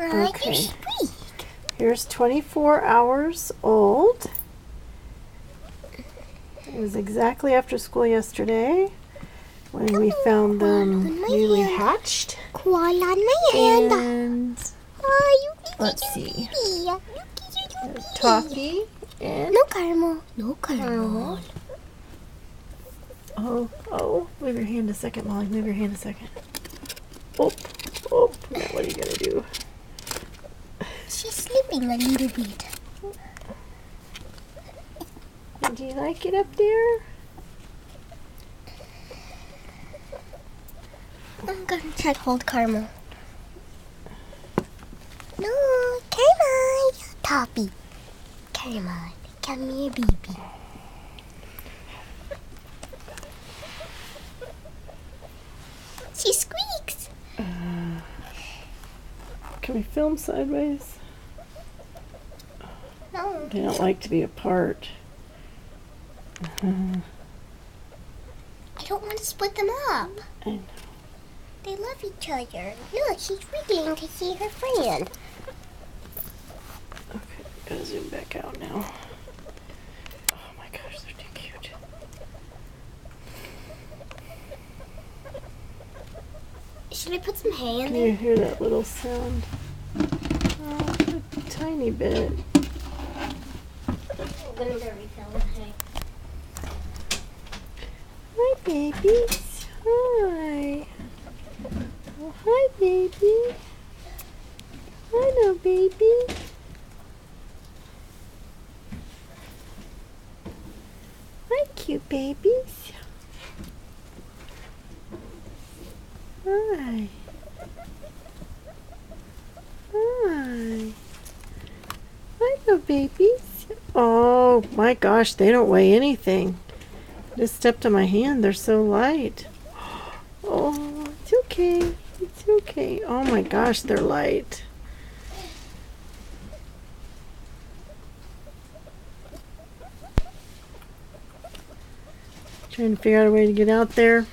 Okay. You squeak. Here's 24 hours old. It was exactly after school yesterday when we found them newly hatched. Crawl on my hand. And Oh, let's see. you Toffee and No caramel. No caramel. oh, move your hand a second, Molly. Move your hand a second. Oh, now what are you gonna do? She's sleeping a little bit. Do you like it up there? I'm gonna try to hold caramel. No, caramel. Toppy. Caramel. Come here, baby. She squeaks. Can we film sideways? No. They don't like to be apart. I don't want to split them up. I know. They love each other. Look, she's wiggling to see her friend. Okay, gotta zoom back out now. Oh my gosh, they're too cute. Should I put some hay in Can there? you hear that little sound? Oh, a tiny bit. I'm gonna refill the hay. Hi, babies. Hi. Oh, hi, baby. Hello, baby. Hi, cute babies. Hi. Hi. Hello, babies. Oh my gosh, they don't weigh anything. Just stepped on my hand. They're so light. Oh, it's okay. It's okay. Oh my gosh, they're light. Trying to figure out a way to get out there.